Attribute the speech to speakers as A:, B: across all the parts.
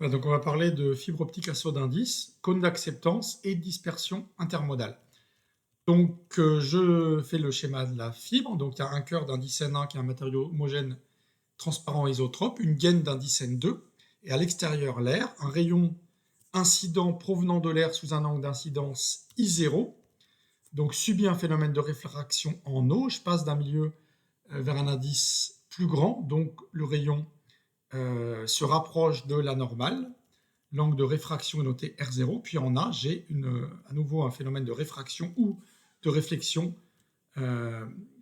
A: Voilà, donc on va parler de fibre optique à saut d'indice, cône d'acceptance et dispersion intermodale. Donc je fais le schéma de la fibre. Donc il y a un cœur d'indice N1 qui est un matériau homogène, transparent, isotrope, une gaine d'indice N2, et à l'extérieur l'air, un rayon incident provenant de l'air sous un angle d'incidence I0, donc subit un phénomène de réfraction en eau. Je passe d'un milieu vers un indice plus grand, donc le rayon se rapproche de la normale. L'angle de réfraction est noté R0, puis en A, j'ai à nouveau un phénomène de réfraction ou de réflexion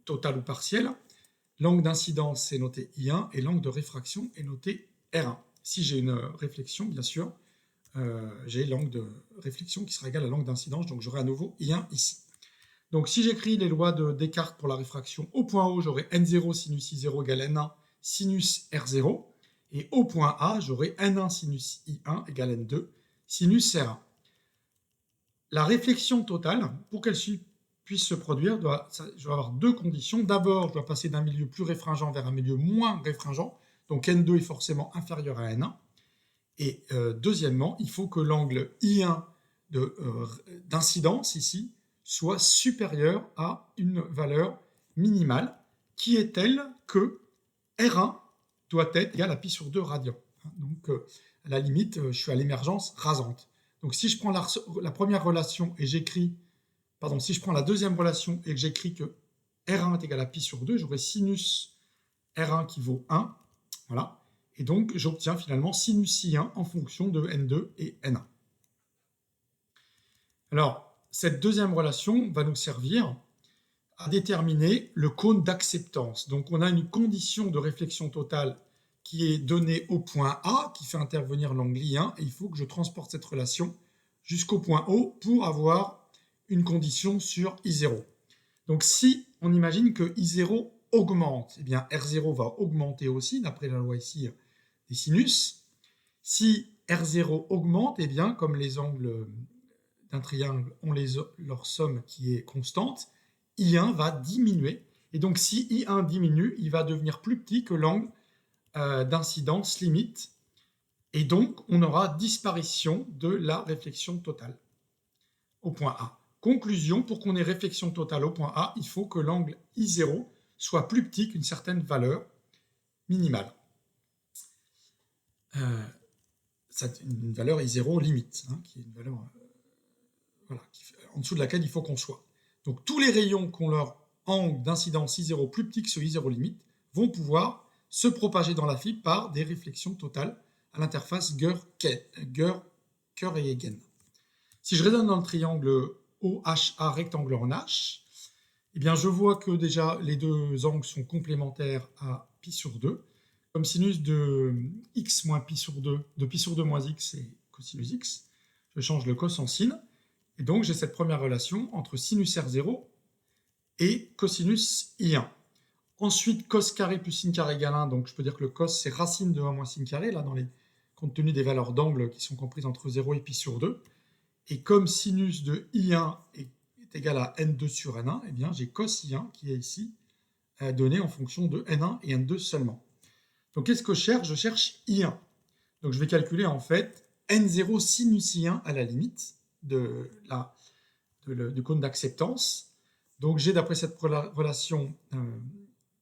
A: totale ou partielle. L'angle d'incidence est noté I1 et l'angle de réfraction est noté R1. Si j'ai une réflexion, bien sûr, j'ai l'angle de réflexion qui sera égal à l'angle d'incidence, donc j'aurai à nouveau I1 ici. Donc si j'écris les lois de Descartes pour la réfraction, au point O, j'aurai N0 sinus I0 égale N1 sinus R0, et au point A, j'aurai N1 sinus I1 égale N2 sinus R1. La réflexion totale, pour qu'elle puisse se produire, je dois avoir deux conditions. D'abord, je dois passer d'un milieu plus réfringent vers un milieu moins réfringent, donc N2 est forcément inférieur à N1. Et deuxièmement, il faut que l'angle I1 d'incidence ici soit supérieur à une valeur minimale qui est telle que R1 doit être égal à pi sur 2 radians. Donc à la limite, je suis à l'émergence rasante. Donc si je prends la première relation et j'écris, pardon, si je prends la deuxième relation et que j'écris que R1 est égal à pi sur 2, j'aurai sinus R1 qui vaut 1, voilà. Et donc, j'obtiens finalement sinus I1 en fonction de N2 et N1. Alors, cette deuxième relation va nous servir à déterminer le cône d'acceptance. Donc, on a une condition de réflexion totale qui est donnée au point A, qui fait intervenir l'angle I1, et il faut que je transporte cette relation jusqu'au point O pour avoir une condition sur I0. Donc, si on imagine que I0 augmente, eh bien R0 va augmenter aussi, d'après la loi ici des sinus. Si R0 augmente, eh bien, comme les angles d'un triangle ont leur somme qui est constante, I1 va diminuer. Et donc, si I1 diminue, il va devenir plus petit que l'angle d'incidence limite. Et donc, on aura disparition de la réflexion totale au point A. Conclusion, pour qu'on ait réflexion totale au point A, il faut que l'angle I0 soit plus petit qu'une certaine valeur minimale. Une valeur I0 limite, qui est une valeur en dessous de laquelle il faut qu'on soit. Donc tous les rayons qui ont leur angle d'incidence I0 plus petit que ce I0 limite vont pouvoir se propager dans la fibre par des réflexions totales à l'interface Geur etEgen. Si je raisonne dans le triangle OHA rectangle en H, eh bien je vois que déjà les deux angles sont complémentaires à pi sur 2. Comme sinus de x moins pi sur 2, de pi sur 2 moins x, c'est cosinus x. Je change le cos en sin. Et donc, j'ai cette première relation entre sinus R0 et cosinus I1. Ensuite, cos carré plus sin carré égale 1. Donc, je peux dire que le cos, c'est racine de 1 moins sin carré, là, compte tenu des valeurs d'angle qui sont comprises entre 0 et pi sur 2. Et comme sinus de I1 est égal à N2 sur N1, eh bien, j'ai cos I1 qui est ici donné en fonction de N1 et N2 seulement. Donc, qu'est-ce que je cherche? Je cherche I1. Donc, je vais calculer en fait N0 sinus I1 à la limite du cône d'acceptance. Donc, j'ai d'après cette relation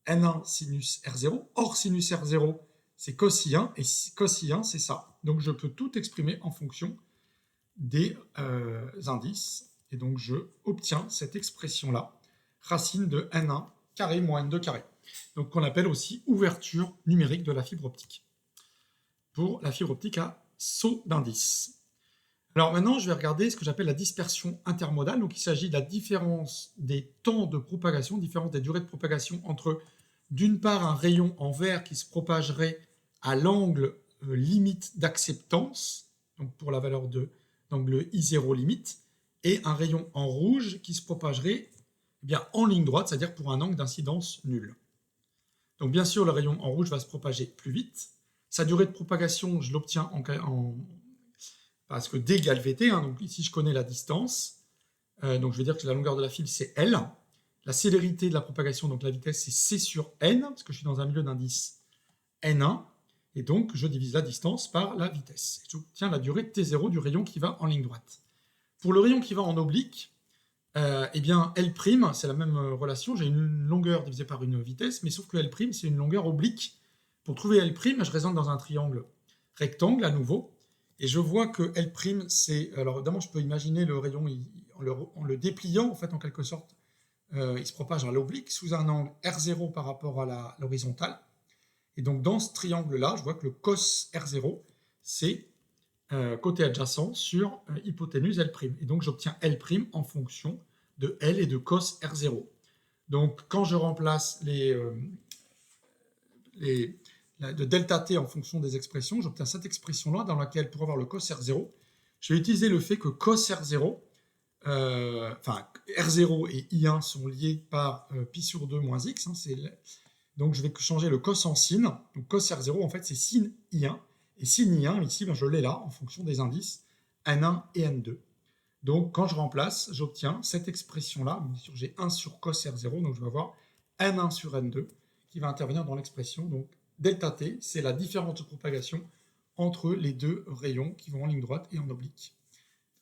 A: N1 sinus R0. Or, sinus R0, c'est cos I1, et cos I1, c'est ça. Donc, je peux tout exprimer en fonction des indices. Et donc, je obtiens cette expression-là, racine de N1 carré moins N2 carré. Donc, qu'on appelle aussi ouverture numérique de la fibre optique, pour la fibre optique à saut d'indice. Alors maintenant, je vais regarder ce que j'appelle la dispersion intermodale. Donc, il s'agit de la différence des temps de propagation, différence des durées de propagation entre, d'une part, un rayon en vert qui se propagerait à l'angle limite d'acceptance, donc pour la valeur de l'angle I0 limite, et un rayon en rouge qui se propagerait bien en ligne droite, c'est-à-dire pour un angle d'incidence nul. Donc bien sûr, le rayon en rouge va se propager plus vite. Sa durée de propagation, je l'obtiens parce que d égale vt, donc ici je connais la distance, donc je vais dire que la longueur de la file c'est L. La célérité de la propagation, donc la vitesse, c'est c sur n, parce que je suis dans un milieu d'indice n1. et donc je divise la distance par la vitesse. J'obtiens la durée t0 du rayon qui va en ligne droite. Pour le rayon qui va en oblique, eh bien L', c'est la même relation, j'ai une longueur divisée par une vitesse, mais sauf que L', c'est une longueur oblique. Pour trouver L', je raisonne dans un triangle rectangle à nouveau, et je vois que L', c'est... Alors évidemment, je peux imaginer le rayon en le dépliant, en fait, en quelque sorte, il se propage à l'oblique sous un angle R0 par rapport à l'horizontale. Et donc dans ce triangle-là, je vois que le cos R0, c'est côté adjacent sur hypoténuse L'. Et donc j'obtiens L' en fonction de L et de cos R0. Donc quand je remplace de delta t en fonction des expressions, j'obtiens cette expression-là dans laquelle, pour avoir le cos R0, je vais utiliser le fait que cos R0, R0 et I1 sont liés par pi sur 2 moins x. Donc je vais changer le cos en sin. Donc cos R0, en fait, c'est sin I1. Et sin I1, ici, je l'ai là, en fonction des indices N1 et N2. Donc quand je remplace, j'obtiens cette expression-là. J'ai 1 sur cos R0, donc je vais avoir N1 sur N2 qui va intervenir dans l'expression. Donc delta t, c'est la différence de propagation entre les deux rayons qui vont en ligne droite et en oblique,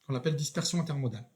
A: qu'on appelle dispersion intermodale.